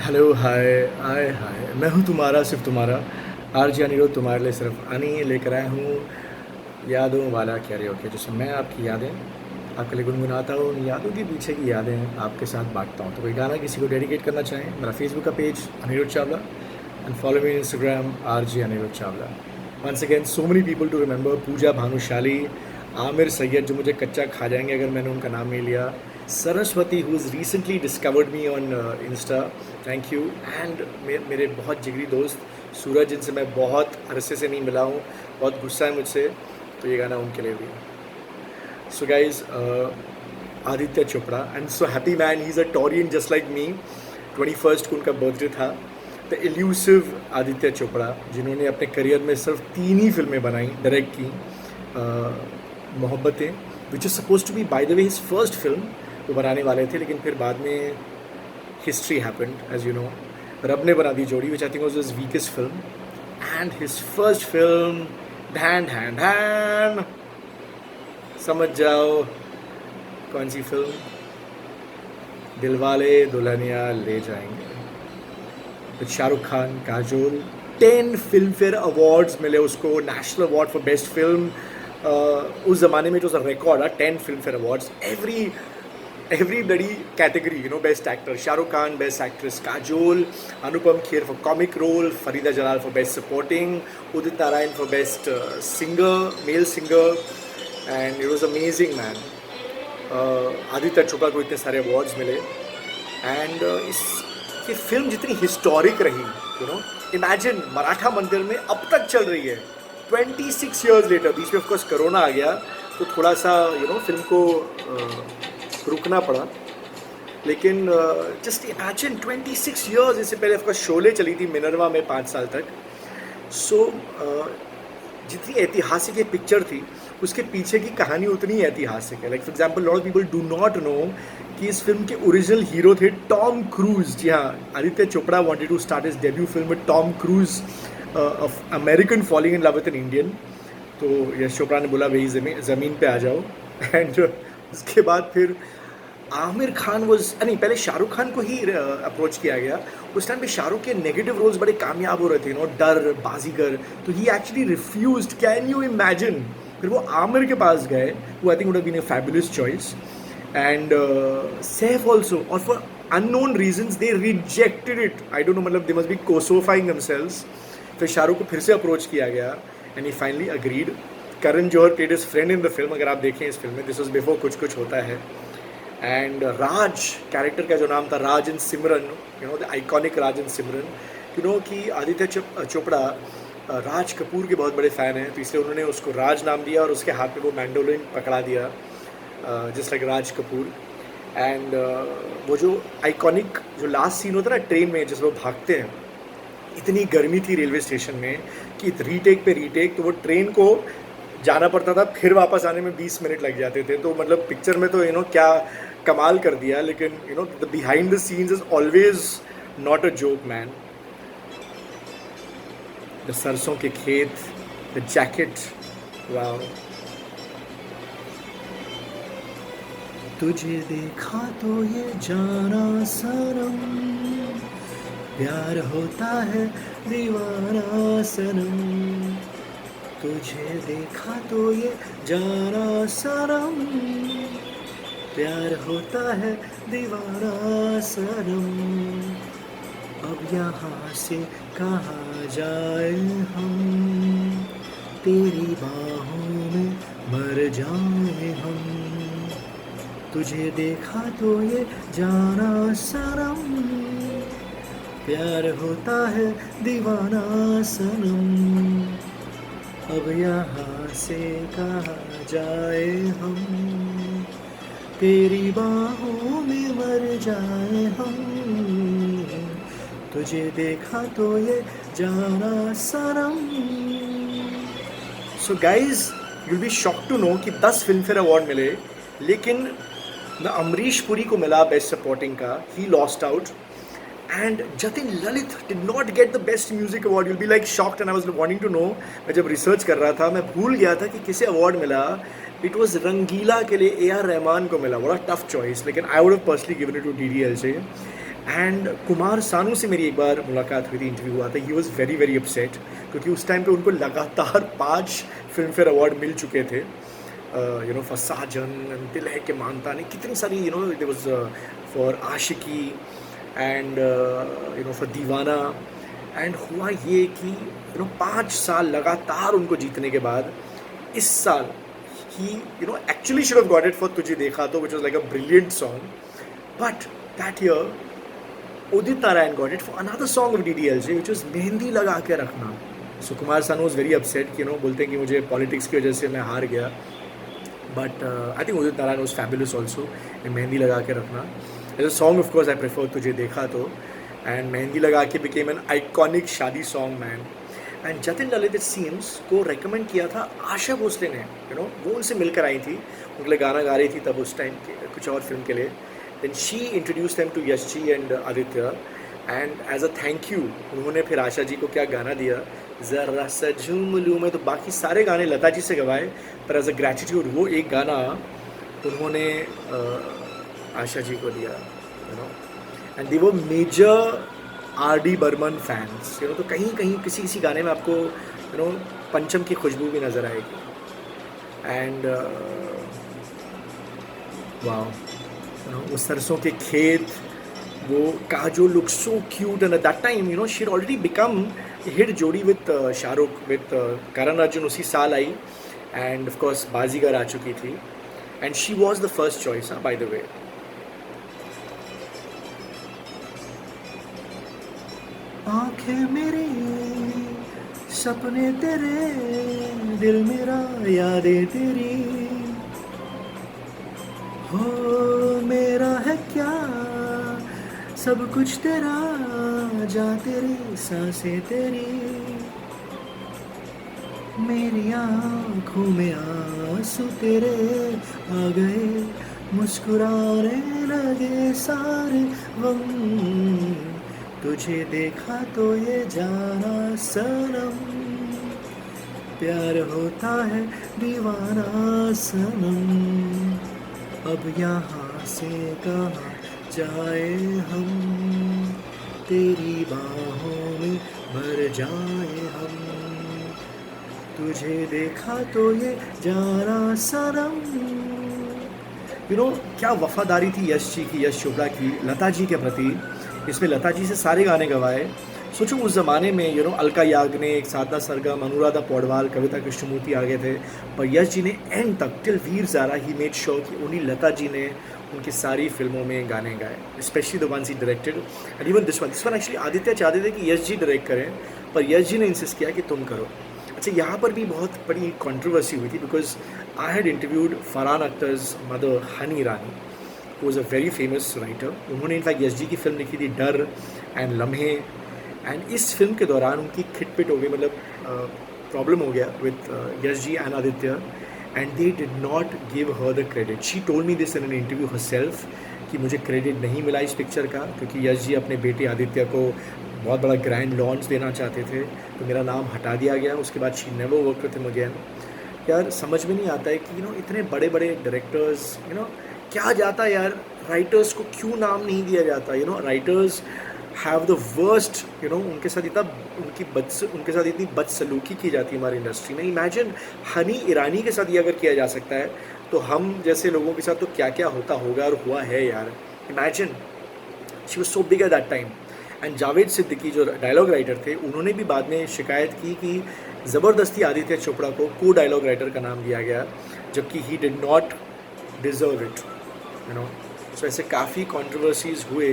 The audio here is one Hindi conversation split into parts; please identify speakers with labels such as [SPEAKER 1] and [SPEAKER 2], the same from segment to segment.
[SPEAKER 1] हेलो, हाय, हाय, हाय। मैं हूँ तुम्हारा, सिर्फ़ तुम्हारा, आरजे अनिरुद्ध, तुम्हारे लिए सिर्फ़ अनी लेकर आया हूँ यादों वाला कैरियोके, जिसमें मैं आपकी यादें आपके लिए गुनगुनाता हूँ, उन यादों के पीछे की यादें आपके साथ बाँटता हूँ। तो कोई गाना किसी को डेडिकेट करना चाहें, मेरा फ़ेसबुक का page Anirudh Chawla and follow me Instagram RJ Anirudh Chawla. Once again so many people to remember, Pooja Bhanushali, Aamir Sayyed जो मुझे कच्चा खा जाएंगे अगर मैंने उनका नाम नहीं लिया, Saraswati who is recently discovered me on Insta, thank you. And मेरे बहुत जिगरी दोस्त सूरज, जिनसे मैं बहुत अरसे से नहीं मिला हूँ, बहुत गुस्सा है मुझसे, तो ये गाना उनके लिए भी है। So guys, Aditya Chopra, I am so happy man, he is a Taurean just like me. 21st को उनका बर्थडे था। द एल्यूसिव आदित्य चोपड़ा, जिन्होंने अपने करियर में सिर्फ 3 ही फिल्में बनाई, डायरेक्ट की। Mohabbatein, which is suppose to be by the way his first film, वो बनाने वाले थे, लेकिन फिर बाद में history happened as you know. Rab Ne Bana Di Jodi, which I think was his weakest film. And his first film, ढैन ढैन ढैन, समझ जाओ कौन सी film, Dilwale Dulhania Le Jayenge, with Shahrukh Khan, Kajol. 10 Filmfare awards मिले उसको, national award for best film. उस ज़माने में it was a record, 10 Filmfare awards, every bloody category, you know, best actor Shah Rukh Khan, best actress Kajol, Anupam Kher for comic role, Farida Jalal for best supporting, Udit Narayan for best singer, male singer, and it was amazing, man. Aditya Chopra को इतने सारे अवार्ड्स मिले। एंड इस ये फिल्म जितनी हिस्टोरिक रही, यू नो, इमेजिन मराठा मंदिर में अब तक चल रही है 26 ईयर्स लेटर। बीच में ऑफकोर्स कोरोना आ गया, तो थोड़ा सा फिल्म को रुकना पड़ा, लेकिन जस्ट इमेजिन 26 ईयर्स। इससे पहले ऑफकोर्स शोले चली थी मिनरवा में 5 साल तक। सो जितनी ऐतिहासिक ये पिक्चर थी, उसके पीछे की कहानी उतनी ऐतिहासिक है। Like for example, lot of people do not know कि इस फिल्म के ओरिजिनल हीरो थे टॉम क्रूज। जी हाँ, Aditya Chopra wanted to start his debut film with Tom Cruise, American falling in love with an Indian. तो यश चोपड़ा ने बोला, भाई ज़मीन पे आ जाओ। एंड उसके बाद फिर आमिर खान वॉज, नहीं, पहले शाहरुख खान को ही अप्रोच किया गया। उस टाइम पे शाहरुख के नेगेटिव रोल्स बड़े कामयाब हो रहे थे, डर, बाजीगर, तो ही actually refused, can you imagine. फिर वो आमिर के पास गए, वो I think would have been a fabulous choice. And Saif also, और for unknown reasons they rejected it, I don't know, मतलब दे मस्ट बी कोसोफाइंग देमसेल्व्स। फिर शाहरुख को फिर से अप्रोच किया गया and he finally agreed. Karan Johar played his friend in the film, अगर आप देखें इस फिल्म में, दिस वॉज बिफोर कुछ कुछ होता है। एंड राज कैरेक्टर का जो नाम था, राज इन सिमरन, द आइकॉनिक राज इन सिमरन, कि आदित्य चोपड़ा राज कपूर के बहुत बड़े फ़ैन हैं, तो इसलिए उन्होंने उसको राज नाम दिया और उसके हाथ में वो मैंडोलिन पकड़ा दिया, just like Raj Kapoor. And वो जो आइकॉनिक जो लास्ट सीन होता है ना ट्रेन में, जिसमें वो भागते हैं, इतनी गर्मी थी रेलवे स्टेशन में कि रीटेक पे रीटेक, तो वो ट्रेन को जाना पड़ता था, फिर वापस आने में 20 मिनट लग जाते थे। तो मतलब पिक्चर में तो क्या कमाल कर दिया, लेकिन the behind the scenes is always not a joke, man. The सरसों के खेत, द जैकेट, वाओ। तुझे देखा तो ये जाना सनम, प्यार होता है दीवाना सनम, तुझे देखा तो ये जाना सनम, प्यार होता है दीवाना सनम, अब यहाँ से कहाँ जाए हम, तेरी बाहों में मर जाए हम, तुझे देखा तो ये जाना सनम, प्यार होता है दीवाना सनम, अब यहाँ से कहाँ जाए हम, तेरी बाहों में मर जाए हम, तुझे Dekha To Ye Jaana Sanam. So guys, you'll be shock to know कि 10 फिल्म फेयर अवार्ड मिले, लेकिन न अमरीश पुरी को मिला बेस्ट सपोर्टिंग का, he lost out. And Jatin Lalit did not get the best music award. You'll be like shocked and I was wanting to know. मैं जब रिसर्च कर रहा था, मैं भूल गया था कि किसे अवार्ड मिला। इट वॉज रंगीला के लिए AR रहमान को मिला, बड़ा टफ चॉइस, लेकिन I would have personally given it to DDLJ। And Kumar Sanu से मेरी एक बार मुलाकात हुई थी, इंटरव्यू हुआ था. He was very very upset क्योंकि उस टाइम पे उनको लगातार 5 फिल्म फेयर अवार्ड मिल चुके थे. फॉर साजन, दिल है कि मानता नहीं, कितनी सारी there was for Aashiqui and for Deewana. And हुआ ये कि 5 साल लगातार उनको जीतने के बाद इस साल ही actually should have got it for Tujhe Dekha To, which was like a brilliant song. But that year Udit Narayan got it for another song of DDLJ which was Mehndi Laga Ke रखना. So Kumar Sanu was very upset कि बोलते हैं कि मुझे पॉलिटिक्स की वजह से मैं हार गया. But I think Udit Narayan was fabulous also in mehndi Laga Ke रखना. As a song of course I prefer तुझे देखा तो, and मेहंदी लगा के became an iconic शादी song man. And Jatin Lalit it seems को रेकमेंड किया था आशा भोसले ने. वो उनसे मिलकर आई थी, उनके लिए गाना गा रही थी तब उस टाइम कुछ और फिल्म के लिए. Then she introduced them to Yash Ji and Aditya, and as a thank you उन्होंने फिर आशा जी को क्या गाना दिया, ज़रा सा झूम लूँ मैं. तो बाकी सारे गाने लता जी से गवाए, पर एज अ ग्रैटिट्यूड वो एक गाना उन्होंने आशा जी को दिया. एंड दे वो मेजर R.D. बर्मन फैंस. तो कहीं कहीं किसी किसी गाने में आपको पंचम की खुशबू भी नज़र आएगी. एंड वाओ, वो सरसों के खेत, वो Kajol look so cute. And at that time she had already become hit जोड़ी विथ शाहरुख, विथ करण अर्जुन उसी साल आई. एंड ऑफ कोर्स बाजीगर आ चुकी थी. And she was the first choice bye the वे. आंखें मेरी सपने तेरे, दिल मेरा यादें तेरी, हो मेरा है क्या सब कुछ तेरा, जा तेरी सांसें तेरी, मेरी आँखों में आंसू तेरे आ गए, मुस्कुराने लगे सारे गम, तुझे देखा तो ये जाना सनम, प्यार होता है दीवाना सनम, अब यहाँ से कहाँ जाए हम, तेरी बाहों में भर जाए हम, तुझे देखा तो ये जाना सनम. क्या वफादारी थी यश जी की, यश चोपड़ा की लता जी के प्रति. इसमें लता जी से सारे गाने गवाए. सोचो उस ज़माने में अलका याग्निक, साधना सरगम, अनुराधा पौडवाल, कविता कृष्णमूर्ति आ गए थे, पर यश जी ने एंड तक till Veer Zaara he made sure कि उन्हीं लता जी ने उनकी सारी फिल्मों में गाने गाए, specially the ones he directed. And even this one actually Aditya चाहते थे कि यश जी डायरेक्ट करें, पर यश जी ने इंसिस्ट किया कि तुम करो. अच्छा, यहाँ पर भी बहुत बड़ी कंट्रोवर्सी हुई थी because I had interviewed Farhan Akhtar's mother Honey Irani, who was a very famous writer. उन्होंने इनफैक्ट यश जी की फिल्म लिखी थी डर एंड लम्हे. एंड इस फिल्म के दौरान उनकी खिटपिट हो गई, मतलब प्रॉब्लम हो गया with Yash ji and Aditya, and they did not give her the credit. She told me this in an interview herself कि मुझे क्रेडिट नहीं मिला इस पिक्चर का क्योंकि यश जी अपने बेटे आदित्य को बहुत बड़ा ग्रैंड लॉन्च देना चाहते थे, तो मेरा नाम हटा दिया गया. उसके बाद she never work with him again. यार समझ में नहीं आता है कि इतने बड़े बड़े डायरेक्टर्स क्या जाता है यार, राइटर्स को क्यों नाम नहीं दिया जाता. राइटर्स हैव द वर्स्ट, उनके साथ इतना उनके साथ इतनी बदसलूकी की जाती है हमारी इंडस्ट्री में. इमेजिन हनी ईरानी के साथ ये अगर किया जा सकता है तो हम जैसे लोगों के साथ तो क्या क्या होता होगा और हुआ है यार. Imagine, she was so big at that time. And Javed Siddiqui जो डायलॉग राइटर थे, उन्होंने भी बाद में शिकायत की कि ज़बरदस्ती आदित्य चोपड़ा को को डायलॉग राइटर का नाम दिया गया जबकि he did not deserve it. So ऐसे काफ़ी कंट्रोवर्सीज हुए.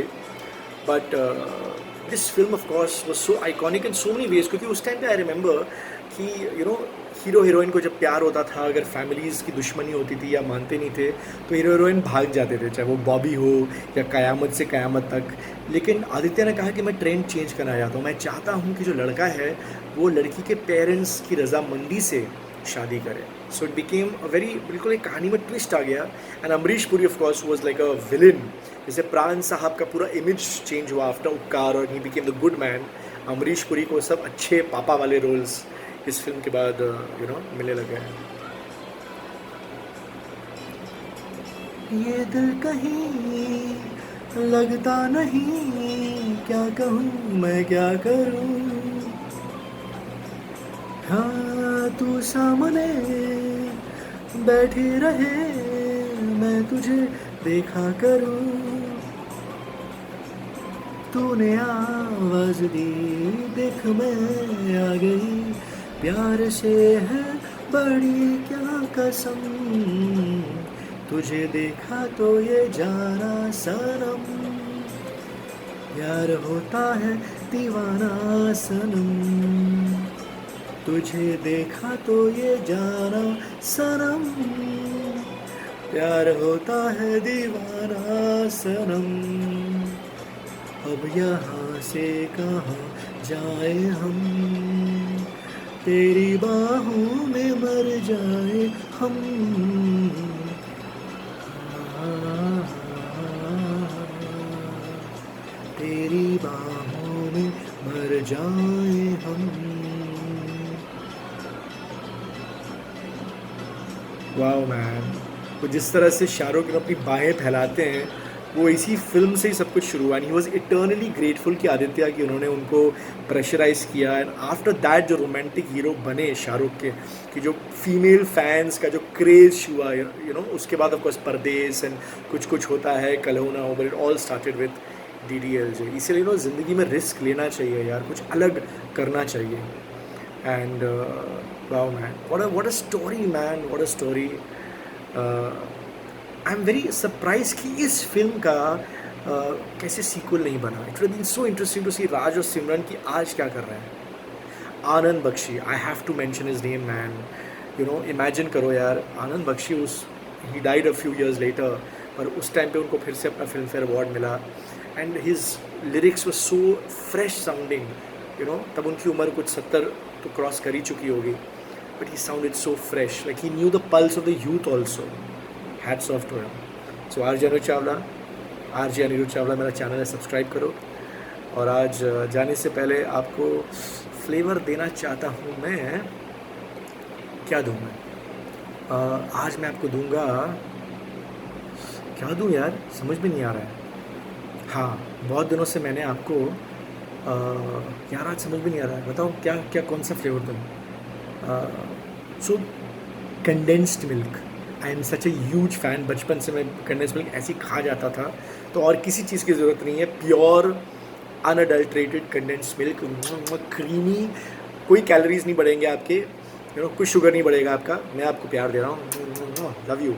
[SPEAKER 1] But this film of course was so iconic in so many ways क्योंकि उस टाइम पे आई रिमेंबर कि हीरो हीरोइन को जब प्यार होता था, अगर फैमिलीज़ की दुश्मनी होती थी या मानते नहीं थे तो हीरो हीरोइन भाग जाते थे, चाहे वो बॉबी हो या क़यामत से क़यामत तक. लेकिन आदित्य ने कहा कि मैं ट्रेंड चेंज करना चाहता हूँ, मैं चाहता हूँ कि जो लड़का है वो लड़की के पेरेंट्स की रजामंदी से शादी करे. So it became a very, बिल्कुल एक कहानी में ट्विस्ट आ गया. And Amrish Puri of course was like a villain. जैसे प्राण साहब का पूरा इमेज चेंज हुआ आफ्टर उपकार और he became the good man. Amrish Puri को सब अच्छे पापा वाले रोल्स इस फिल्म के बाद मिलने लगे हैं.
[SPEAKER 2] ये दिल कहीं
[SPEAKER 1] लगता नहीं, क्या कहूँ मैं क्या करूँ, हाँ तू सामने बैठी रहे, मैं तुझे देखा करूँ, तूने आवाज दी, देख मैं आ गई, प्यार से है बड़ी क्या कसम, तुझे देखा तो ये जाना सनम, प्यार होता है दीवाना सनम, तुझे देखा तो ये जाना सनम, प्यार होता है दीवाना सनम, अब यहाँ से कहाँ जाए हम, तेरी बाहों में मर जाए हम, तेरी बाहों में मर जाए हम। वाओ मैन, तो जिस तरह से शाहरुख खान अपनी बाहें फैलाते हैं, वो इसी फिल्म से ही सब कुछ शुरू हुआ। And he was eternally grateful कि आदित्य कि उन्होंने उनको प्रेशराइज किया। एंड आफ्टर दैट जो रोमांटिक हीरो बने शाहरुख के, कि जो फीमेल फैंस का जो क्रेज हुआ, यू नो, उसके बाद ऑफकोर्स परदेस एंड कुछ कुछ होता है, कल हो ना हो, but it all started with DDLJ। इसीलिए नो ज़िंदगी में रिस्क लेना चाहिए यार, कुछ अलग करना चाहिए। And wow man, what a story man, what a story। I am very surprise कि इस फिल्म का कैसे सीक्वल नहीं बना। It would been so interesting to see Raj और सिमरन की आज क्या कर रहे हैं। Anand Bakshi, I have to mention his name man. You know, imagine करो यार, Anand Bakshi he died a few years later, पर उस टाइम पे उनको फिर से अपना फिल्म फेयर अवार्ड मिला। And his lyrics were so fresh sounding, you know, तब उनकी उम्र कुछ 70 तो क्रॉस कर ही चुकी होगी, but he sounded so fresh, like he knew the pulse of the youth also. Hats off to him. So RJ Anirudh Chawla मेरा चैनल है, सब्सक्राइब करो। और आज जाने से पहले आपको फ्लेवर देना चाहता हूँ मैं। क्या दूँ मैं? आज मैं आपको दूँगा, क्या दूँ यार, समझ में नहीं आ रहा है। हाँ, बहुत दिनों से मैंने आपको यार आज समझ में नहीं आ रहा है, बताओ क्या क्या कौन सा फ्लेवर दूँ। So condensed milk, I am such a huge fan. बचपन से मैं कंडेंस्ड मिल्क ऐसे ही खा जाता था, तो और किसी चीज़ की ज़रूरत नहीं है। Pure unadulterated condensed milk, creamy, कोई कैलोरीज नहीं बढ़ेंगे आपके, यू नो, कुछ शुगर नहीं बढ़ेगा आपका। मैं आपको प्यार दे रहा हूँ, लव यू।